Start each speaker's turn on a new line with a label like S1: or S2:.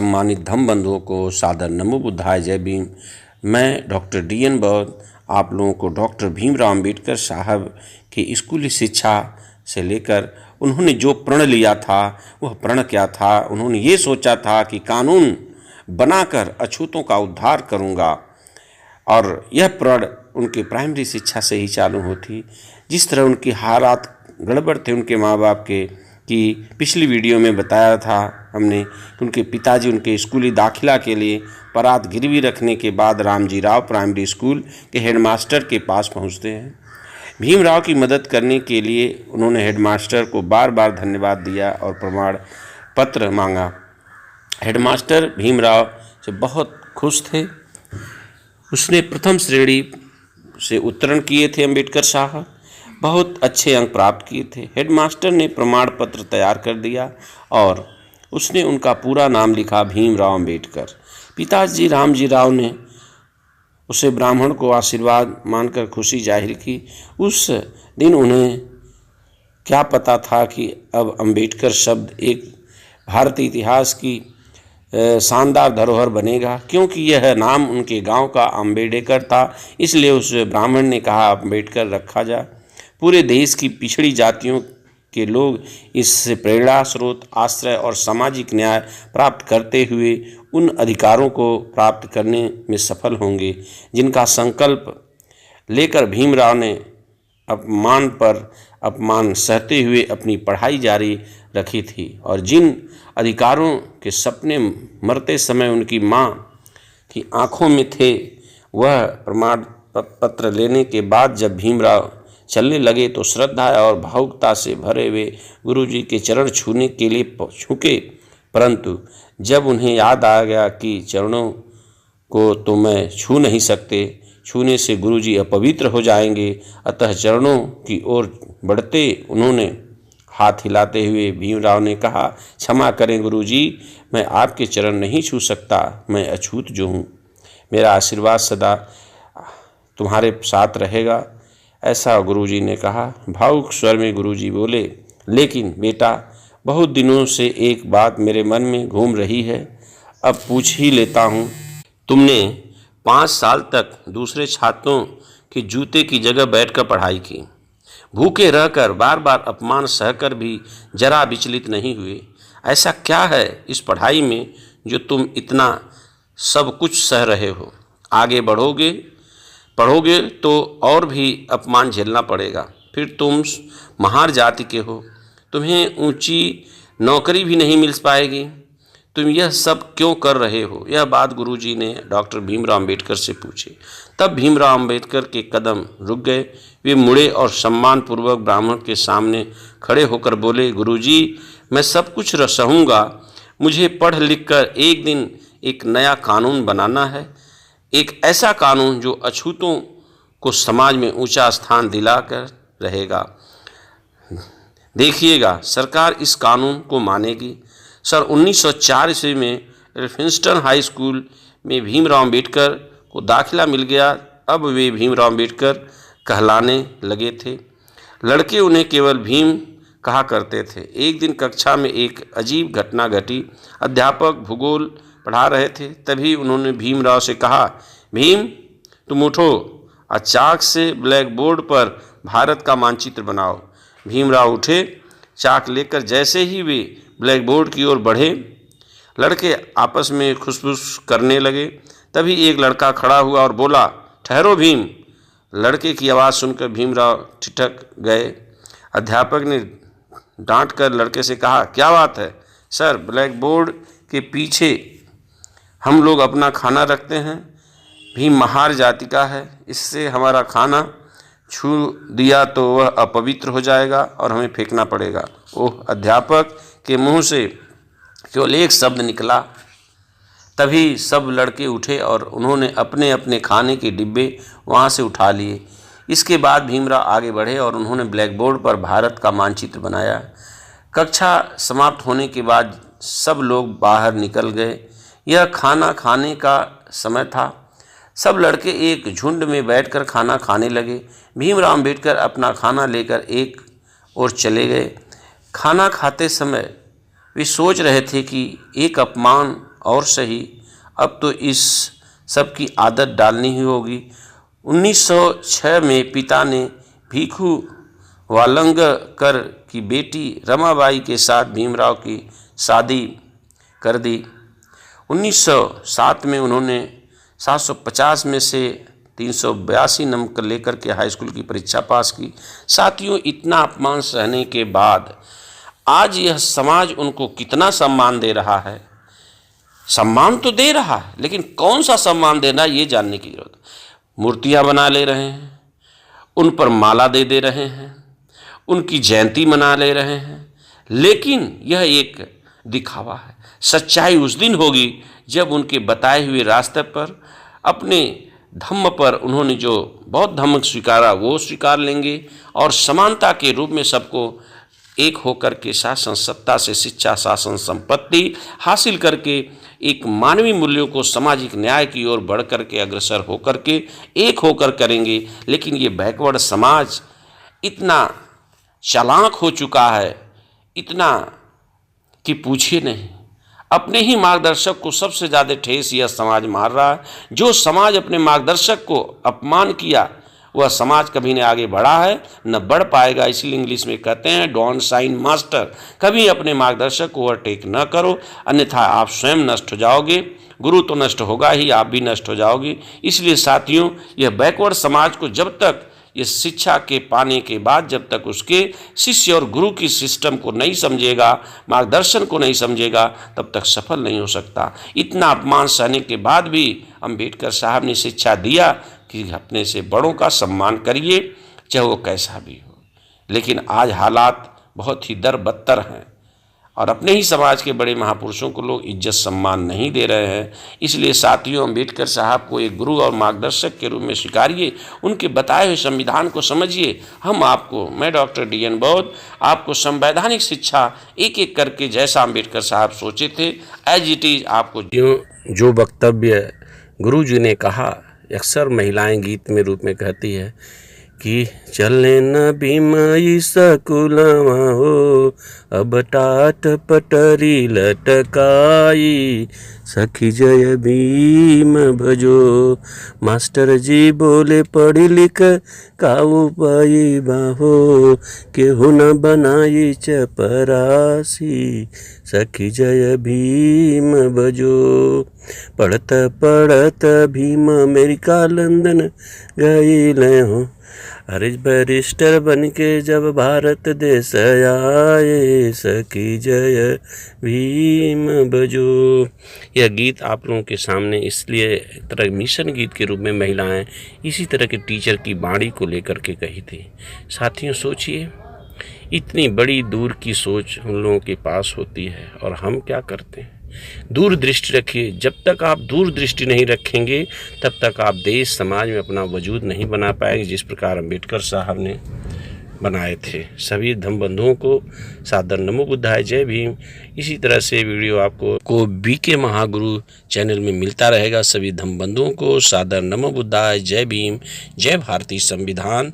S1: सम्मानित धम्म बंधुओं को सादर नमो बुद्धाय जय भीम। मैं डॉक्टर DN बौद्ध आप लोगों को डॉक्टर भीमराव अंबेडकर साहब की स्कूली शिक्षा से लेकर उन्होंने जो प्रण लिया था वह प्रण क्या था। उन्होंने ये सोचा था कि कानून बनाकर अछूतों का उद्धार करूँगा, और यह प्रण उनके प्राइमरी शिक्षा से ही चालू होती। जिस तरह उनके हालात गड़बड़ थे उनके माँ बाप के, कि पिछली वीडियो में बताया था हमने कि उनके पिताजी उनके स्कूली दाखिला के लिए परात गिरवी रखने के बाद रामजी राव प्राइमरी स्कूल के हेडमास्टर के पास पहुंचते हैं। भीमराव की मदद करने के लिए उन्होंने हेडमास्टर को बार बार धन्यवाद दिया और प्रमाण पत्र मांगा। हेडमास्टर भीमराव से बहुत खुश थे। उसने प्रथम श्रेणी से उत्तीर्ण किए थे अंबेडकर साहब, बहुत अच्छे अंक प्राप्त किए थे। हेडमास्टर ने प्रमाण पत्र तैयार कर दिया और उसने उनका पूरा नाम लिखा, भीमराव अंबेडकर। पिताजी रामजी राव ने उसे ब्राह्मण को आशीर्वाद मानकर खुशी जाहिर की। उस दिन उन्हें क्या पता था कि अब अंबेडकर शब्द एक भारतीय इतिहास की शानदार धरोहर बनेगा, क्योंकि यह नाम उनके गांव का अंबेडकर था। इसलिए उस ब्राह्मण ने कहा अंबेडकर रखा जाए। पूरे देश की पिछड़ी जातियों के लोग इससे प्रेरणा स्रोत, आश्रय और सामाजिक न्याय प्राप्त करते हुए उन अधिकारों को प्राप्त करने में सफल होंगे जिनका संकल्प लेकर भीमराव ने अपमान पर अपमान सहते हुए अपनी पढ़ाई जारी रखी थी, और जिन अधिकारों के सपने मरते समय उनकी माँ की आंखों में थे, वह प्रमाण पत्र लेने के बाद जब भीमराव चलने लगे तो श्रद्धा और भावुकता से भरे हुए गुरुजी के चरण छूने के लिए झुके, परंतु जब उन्हें याद आ गया कि चरणों को तो मैं छू नहीं सकते, छूने से गुरुजी अपवित्र हो जाएंगे, अतः चरणों की ओर बढ़ते उन्होंने हाथ हिलाते हुए भीमराव ने कहा, क्षमा करें गुरुजी, मैं आपके चरण नहीं छू सकता, मैं अछूत जो हूँ। मेरा आशीर्वाद सदा तुम्हारे साथ रहेगा, ऐसा गुरुजी ने कहा। भावुक स्वर में गुरुजी बोले, लेकिन बेटा, बहुत दिनों से एक बात मेरे मन में घूम रही है, अब पूछ ही लेता हूँ। तुमने 5 साल तक दूसरे छात्रों के जूते की जगह बैठकर पढ़ाई की, भूखे रहकर बार बार अपमान सहकर भी जरा विचलित नहीं हुए। ऐसा क्या है इस पढ़ाई में जो तुम इतना सब कुछ सह रहे हो? आगे पढ़ोगे तो और भी अपमान झेलना पड़ेगा, फिर तुम महार जाति के हो, तुम्हें ऊंची नौकरी भी नहीं मिल पाएगी। तुम यह सब क्यों कर रहे हो? यह बात गुरुजी ने डॉक्टर भीमराव अंबेडकर से पूछी। तब भीमराव अंबेडकर के कदम रुक गए। वे मुड़े और सम्मानपूर्वक ब्राह्मण के सामने खड़े होकर बोले, गुरुजी, मैं सब कुछ सहूँगा, मुझे पढ़ लिख कर एक दिन एक नया कानून बनाना है, एक ऐसा कानून जो अछूतों को समाज में ऊंचा स्थान दिलाकर रहेगा। देखिएगा, सरकार इस कानून को मानेगी। सर 1904 ईस्वी में एल्फिंस्टन हाई स्कूल में भीमराव अंबेडकर को दाखिला मिल गया। अब वे भीमराव अंबेडकर कहलाने लगे थे। लड़के उन्हें केवल भीम कहा करते थे। एक दिन कक्षा में एक अजीब घटना घटी। अध्यापक भूगोल पढ़ा रहे थे, तभी उन्होंने भीमराव से कहा, भीम, तुम उठो और चाक से ब्लैक बोर्ड पर भारत का मानचित्र बनाओ। भीमराव उठे, चाक लेकर जैसे ही वे ब्लैक बोर्ड की ओर बढ़े, लड़के आपस में खुसफुस करने लगे। तभी एक लड़का खड़ा हुआ और बोला, ठहरो भीम। लड़के की आवाज़ सुनकर भीमराव ठिठक गए। अध्यापक ने डांट कर लड़के से कहा, क्या बात है? सर, ब्लैक बोर्ड के पीछे हम लोग अपना खाना रखते हैं। भीम महार जाति का है, इससे हमारा खाना छू दिया तो वह अपवित्र हो जाएगा और हमें फेंकना पड़ेगा। ओह! अध्यापक के मुंह से केवल एक शब्द निकला। तभी सब लड़के उठे और उन्होंने अपने अपने खाने के डिब्बे वहाँ से उठा लिए। इसके बाद भीमराव आगे बढ़े और उन्होंने ब्लैक बोर्ड पर भारत का मानचित्र बनाया। कक्षा समाप्त होने के बाद सब लोग बाहर निकल गए। यह खाना खाने का समय था। सब लड़के एक झुंड में बैठकर खाना खाने लगे। भीमराव अंबेडकर अपना खाना लेकर एक ओर चले गए। खाना खाते समय वे सोच रहे थे कि एक अपमान और सही, अब तो इस सब की आदत डालनी ही होगी। 1906 में पिता ने भीखू वालंगकर की बेटी रमाबाई के साथ भीमराव की शादी कर दी। 1907 में उन्होंने 750 में से 382 नंबर लेकर के हाई स्कूल की परीक्षा पास की। साथियों, इतना अपमान सहने के बाद आज यह समाज उनको कितना सम्मान दे रहा है। सम्मान तो दे रहा है, लेकिन कौन सा सम्मान देना ये जानने की जरूरत है। मूर्तियां बना ले रहे हैं, उन पर माला दे रहे हैं, उनकी जयंती मना ले रहे हैं, लेकिन यह एक दिखावा है। सच्चाई उस दिन होगी जब उनके बताए हुए रास्ते पर, अपने धम्म पर उन्होंने जो बौद्ध धम्म स्वीकारा वो स्वीकार लेंगे और समानता के रूप में सबको एक होकर के शासन सत्ता से शिक्षा, शासन, संपत्ति हासिल करके एक मानवीय मूल्यों को, सामाजिक न्याय की ओर बढ़ करके अग्रसर होकर के एक होकर करेंगे। लेकिन ये बैकवर्ड समाज इतना चालाक हो चुका है, इतना कि पूछिए नहीं। अपने ही मार्गदर्शक को सबसे ज़्यादा ठेस यह समाज मार रहा है। जो समाज अपने मार्गदर्शक को अपमान किया वह समाज कभी न आगे बढ़ा है न बढ़ पाएगा। इसलिए इंग्लिश में कहते हैं डोंट साइन मास्टर, कभी अपने मार्गदर्शक को ओवरटेक न करो, अन्यथा आप स्वयं नष्ट हो जाओगे। गुरु तो नष्ट होगा ही, आप भी नष्ट हो जाओगे। इसलिए साथियों, यह बैकवर्ड समाज को जब तक ये शिक्षा के पाने के बाद जब तक उसके शिष्य और गुरु की सिस्टम को नहीं समझेगा, मार्गदर्शन को नहीं समझेगा, तब तक सफल नहीं हो सकता। इतना अपमान सहने के बाद भी अम्बेडकर साहब ने शिक्षा दिया कि अपने से बड़ों का सम्मान करिए, चाहे वो कैसा भी हो। लेकिन आज हालात बहुत ही बदतर हैं और अपने ही समाज के बड़े महापुरुषों को लोग इज्जत सम्मान नहीं दे रहे हैं। इसलिए साथियों, अम्बेडकर साहब को एक गुरु और मार्गदर्शक के रूप में स्वीकारिए, उनके बताए हुए संविधान को समझिए। मैं डॉक्टर DN बौद्ध आपको संवैधानिक शिक्षा एक एक करके जैसा अम्बेडकर साहब सोचे थे एज इट इज आपको जो वक्तव्य गुरु जी ने कहा, अक्सर महिलाएं गीत में रूप में कहती है कि चले न भीमई सकुलवा हो, अब टाट पटरी लटकाई, सखी जय भीम भजो। मास्टर जी बोले पढ़ लिख काऊ पाई बाहो, केहू न बनाई चपरासी, सखी जय भीम भजो। पढ़त पढ़त भीम अमेरिका लंदन गईले हो, अरे बैरिस्टर बन के जब भारत देश आए, सखी जय भीम भजो। यह गीत आप लोगों के सामने इसलिए एक तरह मिशन गीत के रूप में महिलाएं इसी तरह के टीचर की बाणी को लेकर के कही थी। साथियों, सोचिए, इतनी बड़ी दूर की सोच उन लोगों के पास होती है और हम क्या करते हैं। दूरदृष्टि रखिए। जब तक आप दूरदृष्टि नहीं रखेंगे तब तक आप देश समाज में अपना वजूद नहीं बना पाएंगे, जिस प्रकार अम्बेडकर साहब ने बनाए थे। सभी धम्म बंधुओं को सादर नमो बुद्धाय, जय भीम। इसी तरह से वीडियो आपको BK महागुरु चैनल में मिलता रहेगा। सभी धम्म बंधुओं को सादर नमो बुद्धाय, जय भीम, जय भारतीय संविधान।